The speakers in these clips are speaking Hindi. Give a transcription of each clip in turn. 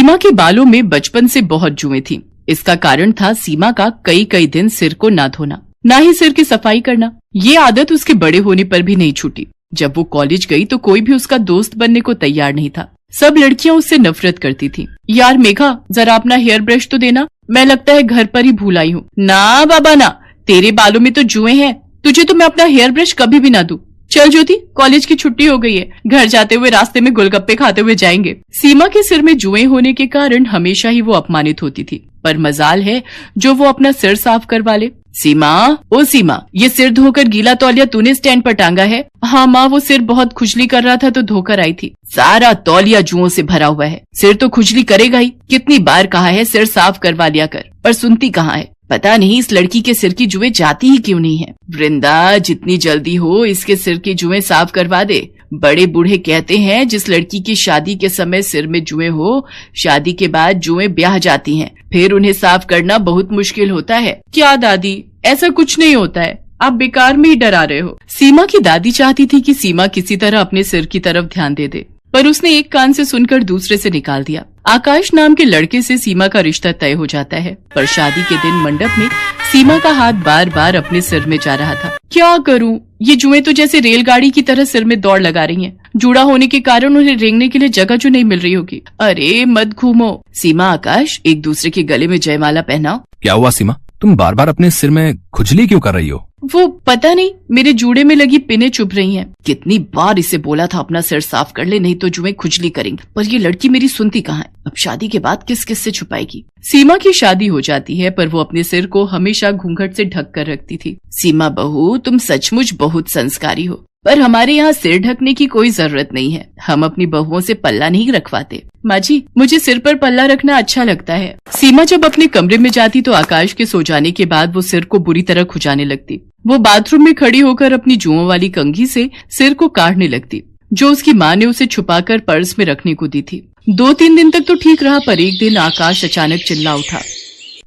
सीमा के बालों में बचपन से बहुत जुएं थी। इसका कारण था सीमा का कई कई दिन सिर को ना धोना, ना ही सिर की सफाई करना। ये आदत उसके बड़े होने पर भी नहीं छूटी। जब वो कॉलेज गई तो कोई भी उसका दोस्त बनने को तैयार नहीं था। सब लड़कियां उससे नफरत करती थी। यार मेघा, जरा अपना हेयर ब्रश तो देना, मैं लगता है घर पर ही भूल आई हूँ। ना बाबा ना, तेरे बालों में तो जुएं हैं, तुझे तो मैं अपना हेयर ब्रश कभी भी ना दूं। चल ज्योति, कॉलेज की छुट्टी हो गई है, घर जाते हुए रास्ते में गोलगप्पे खाते हुए जाएंगे। सीमा के सिर में जुएं होने के कारण हमेशा ही वो अपमानित होती थी, पर मजाल है जो वो अपना सिर साफ करवा ले। सीमा, ओ सीमा, ये सिर धोकर गीला तौलिया तूने स्टैंड पर टांगा है? हाँ माँ, वो सिर बहुत खुजली कर रहा था तो धोकर आई थी। सारा तौलिया जुओं से भरा हुआ है, सिर तो खुजली करेगा ही। कितनी बार कहा है सिर साफ करवा लिया कर, पर सुनती कहाँ है। पता नहीं इस लड़की के सिर की जुएं जाती ही क्यों नहीं है। वृंदा, जितनी जल्दी हो इसके सिर की जुएं साफ करवा दे। बड़े बूढ़े कहते हैं जिस लड़की की शादी के समय सिर में जुएं हो, शादी के बाद जुएं ब्याह जाती हैं, फिर उन्हें साफ करना बहुत मुश्किल होता है। क्या दादी, ऐसा कुछ नहीं होता है, आप बेकार में ही डरा रहे हो। सीमा की दादी चाहती थी कि सीमा किसी तरह अपने सिर की तरफ ध्यान दे दे, पर उसने एक कान से सुनकर दूसरे से निकाल दिया। आकाश नाम के लड़के से सीमा का रिश्ता तय हो जाता है, पर शादी के दिन मंडप में सीमा का हाथ बार बार अपने सिर में जा रहा था। क्या करूं, ये जुएं तो जैसे रेलगाड़ी की तरह सिर में दौड़ लगा रही हैं। जुड़ा होने के कारण उन्हें रेंगने के लिए जगह जो नहीं मिल रही होगी। अरे मत घूमो। सीमा, आकाश, एक दूसरे के गले में जयमाला पहनाओ। क्या हुआ सीमा, तुम बार बार अपने सिर में खुजली क्यों कर रही हो? वो पता नहीं, मेरे जूड़े में लगी पिनें चुभ रही हैं। कितनी बार इसे बोला था अपना सिर साफ कर ले, नहीं तो जुएं खुजली करेंगी, पर ये लड़की मेरी सुनती कहाँ है। अब शादी के बाद किस किस से छुपाएगी। सीमा की शादी हो जाती है, पर वो अपने सिर को हमेशा घूंघट से ढक कर रखती थी। सीमा बहू, तुम सचमुच बहुत संस्कारी हो, पर हमारे यहाँ सिर ढकने की कोई जरूरत नहीं है। हम अपनी बहुओं से पल्ला नहीं रखवाते। माँ जी, मुझे सिर पर पल्ला रखना अच्छा लगता है। सीमा जब अपने कमरे में जाती तो आकाश के सो जाने के बाद वो सिर को बुरी तरह खुजाने लगती। वो बाथरूम में खड़ी होकर अपनी जुओं वाली कंघी से सिर को काटने लगती, जो उसकी माँ ने उसे छुपाकर पर्स में रखने को दी थी। 2-3 दिन तक तो ठीक रहा, पर एक दिन आकाश अचानक चिल्ला उठा।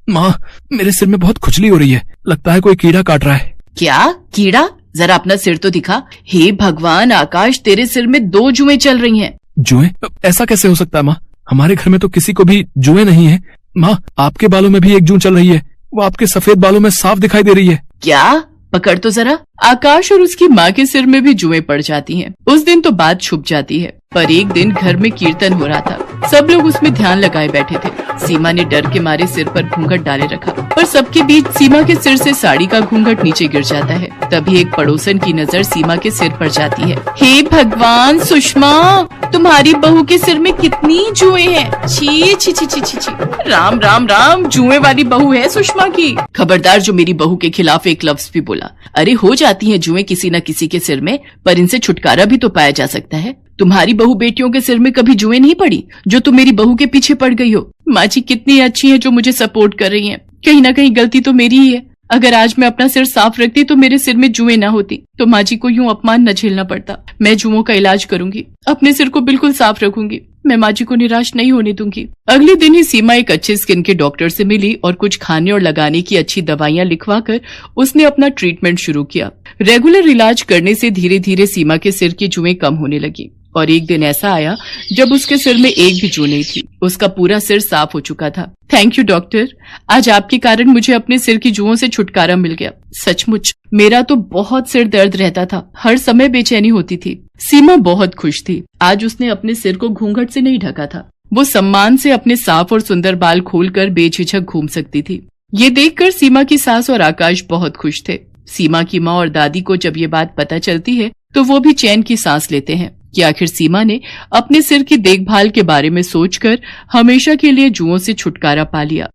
माँ, मेरे सिर में बहुत खुजली हो रही है, लगता है कोई कीड़ा काट रहा है। क्या कीड़ा? जरा अपना सिर तो दिखा। हे भगवान आकाश, तेरे सिर में 2 जुएं चल रही हैं। जुएं? ऐसा कैसे हो सकता है माँ? हमारे घर में तो किसी को भी जुएं नहीं है। माँ, आपके बालों में भी एक जूं चल रही है, वो आपके सफेद बालों में साफ दिखाई दे रही है। क्या? पकड़ तो जरा। आकाश और उसकी माँ के सिर में भी जुएं पड़ जाती हैं। उस दिन तो बात छुप जाती है, पर एक दिन घर में कीर्तन हो रहा था। सब लोग उसमें ध्यान लगाए बैठे थे। सीमा ने डर के मारे सिर पर घूंघट डाले रखा, पर सबके बीच सीमा के सिर से साड़ी का घूंघट नीचे गिर जाता है। तभी एक पड़ोसन की नजर सीमा के सिर पर जाती है। हे भगवान सुषमा, तुम्हारी बहू के सिर में कितनी जुएं हैं। छी छी छी छी छी छी। राम राम राम, जुएं वाली बहू है सुषमा की। खबरदार जो मेरी बहू के खिलाफ एक लफ्ज भी बोला। अरे हो जाती हैं जुएं किसी न किसी के सिर में, पर इनसे छुटकारा भी तो पाया जा सकता है। तुम्हारी बहू बेटियों के सिर में कभी जुएं नहीं पड़ी, जो तुम मेरी बहू के पीछे पड़ गई हो। माँ जी कितनी अच्छी है जो मुझे सपोर्ट कर रही हैं। कहीं ना कहीं गलती तो मेरी ही है। अगर आज मैं अपना सिर साफ रखती तो मेरे सिर में जुएं ना होती, तो माँ जी को यूं अपमान न झेलना पड़ता। मैं जुओं का इलाज करूंगी, अपने सिर को बिल्कुल साफ रखूंगी। मैं माँ जी को निराश नहीं होने दूंगी। अगले दिन ही सीमा एक अच्छे स्किन के डॉक्टर से मिली और कुछ खाने और लगाने की अच्छी दवाइयाँ लिखवाकर उसने अपना ट्रीटमेंट शुरू किया। रेगुलर इलाज करने से धीरे धीरे सीमा के सिर की जुएं कम होने लगी, और एक दिन ऐसा आया जब उसके सिर में एक भी जू नहीं थी। उसका पूरा सिर साफ हो चुका था। थैंक यू डॉक्टर, आज आपके कारण मुझे अपने सिर की जुओं से छुटकारा मिल गया। सचमुच मेरा तो बहुत सिर दर्द रहता था, हर समय बेचैनी होती थी। सीमा बहुत खुश थी। आज उसने अपने सिर को घूंघट से नहीं ढका था। वो सम्मान से अपने साफ और सुंदर बाल खोलकर बेझिझक घूम सकती थी। ये देखकर सीमा की सास और आकाश बहुत खुश थे। सीमा की माँ और दादी को जब ये बात पता चलती है तो वो भी चैन की सांस लेते हैं कि आखिर सीमा ने अपने सिर की देखभाल के बारे में सोचकर हमेशा के लिए जुओं से छुटकारा पा लिया।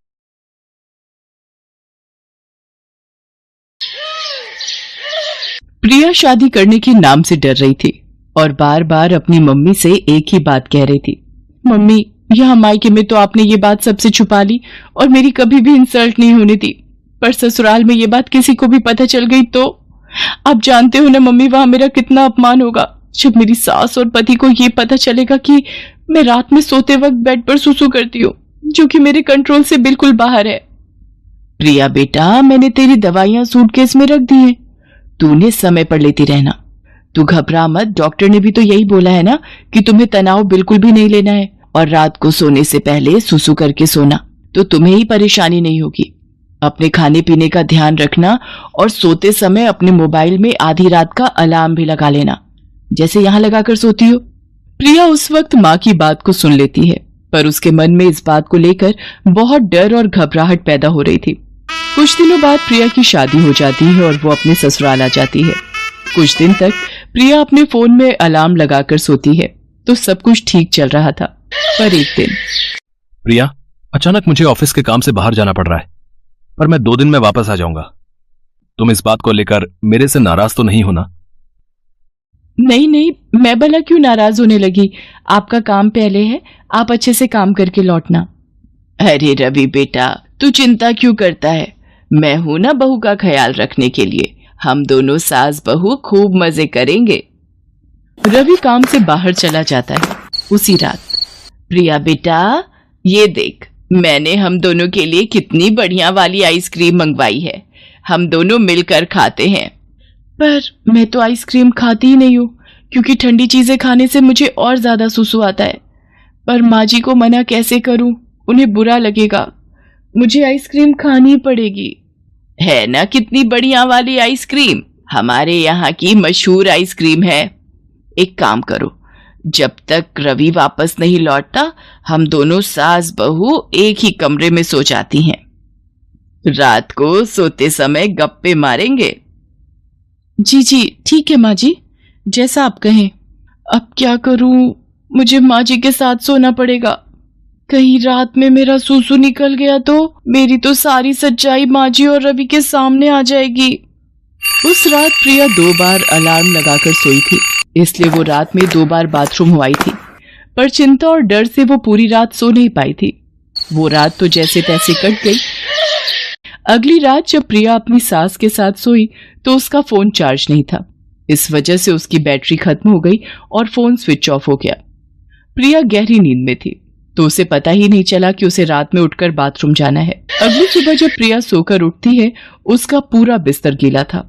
प्रिया शादी करने के नाम से डर रही थी और बार बार अपनी मम्मी से एक ही बात कह रही थी। मम्मी, यहाँ मायके में तो आपने ये बात सबसे छुपा ली और मेरी कभी भी इंसल्ट नहीं होने दी, पर ससुराल में ये बात किसी को भी पता चल गई तो आप जानते हो ना मम्मी, वहां मेरा कितना अपमान होगा। जब मेरी सास और पति को ये पता चलेगा कि मैं रात में सोते वक्त बेड पर सुसु करती हूँ, जो कि मेरे कंट्रोल से बिल्कुल बाहर है। प्रिया बेटा, मैंने तेरी दवाइयां सूटकेस में रख दी हैं, तूने समय पर लेती रहना। तू घबरा मत, डॉक्टर ने भी तो यही बोला है ना कि तुम्हें तनाव बिल्कुल भी नहीं लेना है और रात को सोने से पहले सुसु करके सोना, तो तुम्हें ही परेशानी नहीं होगी। अपने खाने पीने का ध्यान रखना और सोते समय अपने मोबाइल में आधी रात का अलार्म भी लगा लेना, जैसे यहाँ लगाकर सोती हो। प्रिया उस वक्त माँ की बात को सुन लेती है, पर उसके मन में इस बात को लेकर बहुत डर और घबराहट पैदा हो रही थी। कुछ दिनों बाद प्रिया की शादी हो जाती है और वो अपने ससुराल आ जाती है। कुछ दिन तक प्रिया अपने फोन में अलार्म लगाकर सोती है, तो सब कुछ ठीक चल रहा था। पर एक दिन प्रिया, अचानक मुझे ऑफिस के काम से बाहर जाना पड़ रहा है, पर मैं 2 दिन में वापस आ जाऊंगा। तुम इस बात को लेकर मेरे से नाराज तो नहीं हो ना? नहीं नहीं, मैं भला क्यों नाराज होने लगी। आपका काम पहले है, आप अच्छे से काम करके लौटना। अरे रवि बेटा, तू चिंता क्यों करता है, मैं हूं ना बहू का ख्याल रखने के लिए। हम दोनों सास बहू खूब मजे करेंगे। रवि काम से बाहर चला जाता है। उसी रात, प्रिया बेटा ये देख, मैंने हम दोनों के लिए कितनी बढ़िया वाली आइसक्रीम मंगवाई है, हम दोनों मिलकर खाते हैं। पर मैं तो आइसक्रीम खाती ही नहीं हूँ, क्योंकि ठंडी चीजें खाने से मुझे और ज्यादा सुसु आता है। पर माँ जी को मना कैसे करूं, उन्हें बुरा लगेगा। मुझे आइसक्रीम खानी पड़ेगी। है ना कितनी बढ़िया वाली आइसक्रीम, हमारे यहाँ की मशहूर आइसक्रीम है। एक काम करो, जब तक रवि वापस नहीं लौटता, हम दोनों सास बहू एक ही कमरे में सो जाती हैं। रात को सोते समय गप्पे मारेंगे। जी जी ठीक है माँ जी, जैसा आप कहें। अब क्या करूं, मुझे माँ जी के साथ सोना पड़ेगा। कहीं रात में मेरा सूसू निकल गया तो मेरी तो सारी सच्चाई माँ जी और रवि के सामने आ जाएगी। उस रात प्रिया 2 बार अलार्म लगाकर सोई थी, इसलिए वो रात में 2 बार बाथरूम हो आई थी। पर चिंता और डर से वो पूरी रात सो नहीं पाई थी। वो रात तो जैसे तैसे कट गई। अगली रात जब प्रिया अपनी सास के साथ सोई तो उसका फोन चार्ज नहीं था। इस वजह से उसकी बैटरी खत्म हो गई और फोन स्विच ऑफ हो गया। प्रिया गहरी नींद में थी, तो उसे पता ही नहीं चला कि उसे रात में उठकर बाथरूम जाना है। अगली सुबह जब प्रिया सोकर उठती है, उसका पूरा बिस्तर गीला था।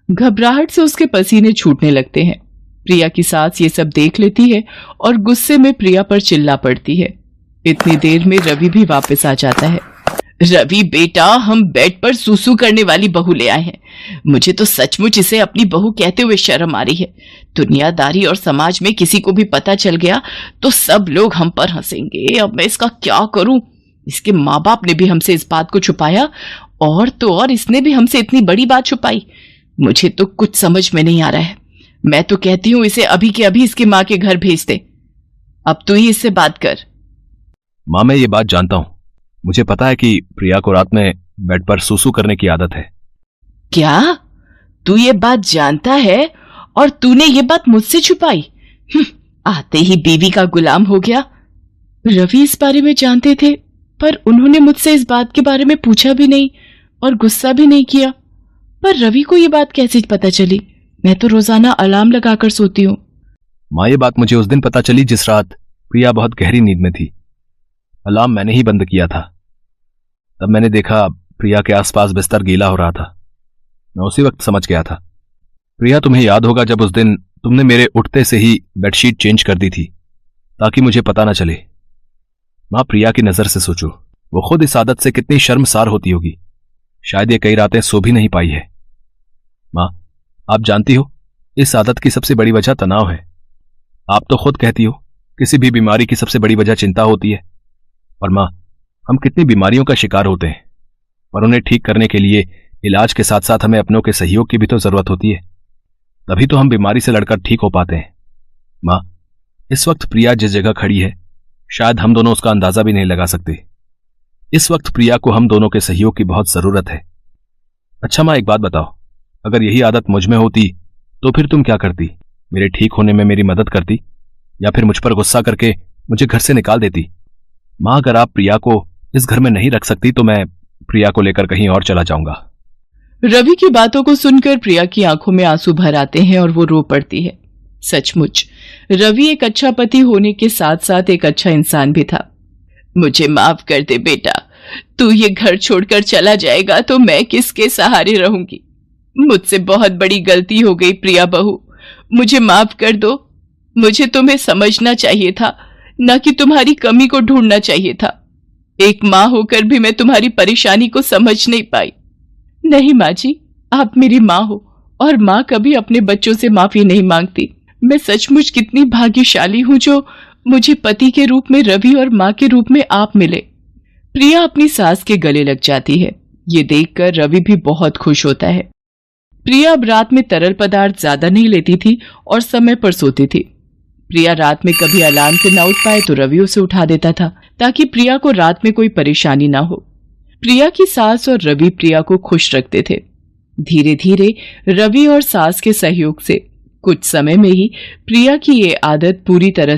घबराहट से उसके पसीने छूटने लगते हैं। प्रिया की सास ये सब देख लेती है और गुस्से में प्रिया पर चिल्ला पड़ती है। इतनी देर में रवि भी वापस आ जाता है। रवि बेटा, हम बेड पर सूसू करने वाली बहू ले आए हैं। मुझे तो सचमुच इसे अपनी बहू कहते हुए शर्म आ रही है। दुनियादारी और समाज में किसी को भी पता चल गया तो सब लोग हम पर हंसेंगे। अब मैं इसका क्या करूं? इसके माँ बाप ने भी हमसे इस बात को छुपाया, और तो और इसने भी हमसे इतनी बड़ी बात छुपाई। मुझे तो कुछ समझ में नहीं आ रहा है। मैं तो कहती हूँ इसे अभी के अभी इसके माँ के घर भेज दे। अब तू ही इससे बात कर। माँ, मैं ये बात जानता हूँ। मुझे पता है कि प्रिया को रात में बेड पर सूसू करने की आदत है। क्या तू ये बात जानता है और तूने ये बात मुझसे छुपाई? आते ही बीवी का गुलाम हो गया। रवि इस बारे में जानते थे, पर उन्होंने मुझसे इस बात के बारे में पूछा भी नहीं और गुस्सा भी नहीं किया। पर रवि को ये बात कैसे पता चली? मैं तो रोजाना अलार्म लगाकर सोती हूँ। माँ, ये बात मुझे उस दिन पता चली जिस रात प्रिया बहुत गहरी नींद में थी। अलार्म मैंने ही बंद किया था। तब मैंने देखा प्रिया के आसपास बिस्तर गीला हो रहा था। मैं उसी वक्त समझ गया था। प्रिया, तुम्हें याद होगा जब उस दिन तुमने मेरे उठते से ही बेडशीट चेंज कर दी थी ताकि मुझे पता ना चले। माँ, प्रिया की नजर से सोचो, वो खुद इस आदत से कितनी शर्मसार होती होगी। शायद ये कई रातें सो भी नहीं पाई है। माँ, आप जानती हो इस आदत की सबसे बड़ी वजह तनाव है। आप तो खुद कहती हो किसी भी बीमारी की सबसे बड़ी वजह चिंता होती है। और माँ, हम कितनी बीमारियों का शिकार होते हैं, पर उन्हें ठीक करने के लिए इलाज के साथ साथ हमें अपनों के सहयोग की भी तो जरूरत होती है। तभी तो हम बीमारी से लड़कर ठीक हो पाते हैं। माँ, इस वक्त प्रिया जिस जगह खड़ी है शायद हम दोनों उसका अंदाजा भी नहीं लगा सकते। इस वक्त प्रिया को हम दोनों के सहयोग की बहुत जरूरत है। अच्छा माँ, एक बात बताओ, अगर यही आदत मुझ में होती तो फिर तुम क्या करती? मेरे ठीक होने में मेरी मदद करती या फिर मुझ पर गुस्सा करके मुझे घर से निकाल देती? माँ, अगर आप प्रिया को इस घर में नहीं रख सकती तो मैं प्रिया को लेकर कहीं और चला जाऊंगा। रवि की बातों को सुनकर प्रिया की आंखों में आंसू भर आते हैं और वो रो पड़ती है। सचमुच रवि एक अच्छा पति होने के साथ साथ एक अच्छा इंसान भी था। मुझे माफ कर दे बेटा, तू ये घर छोड़कर चला जाएगा तो मैं किसके सहारे रहूंगी? मुझसे बहुत बड़ी गलती हो गई प्रिया बहू, मुझे माफ कर दो। मुझे तुम्हें समझना चाहिए था न कि तुम्हारी कमी को ढूंढना चाहिए था। एक माँ होकर भी मैं तुम्हारी परेशानी को समझ नहीं पाई। नहीं माँ जी, आप मेरी माँ हो और माँ कभी अपने बच्चों से माफी नहीं मांगती। मैं सचमुच कितनी भाग्यशाली हूँ जो मुझे पति के रूप में रवि और माँ के रूप में आप मिले। प्रिया अपनी सास के गले लग जाती है। ये देखकर रवि भी बहुत खुश होता है। प्रिया अब रात में तरल पदार्थ ज्यादा नहीं लेती थी और समय पर सोती थी। प्रिया रात में कभी अलार्म से न उठ पाए तो रवि उसे उठा देता था ताकि प्रिया को रात में कोई परेशानी ना हो। प्रिया की सास और रवि प्रिया को खुश रखते थे। धीरे धीरे रवि और सास के सहयोग से कुछ समय में ही प्रिया की ये आदत पूरी तरह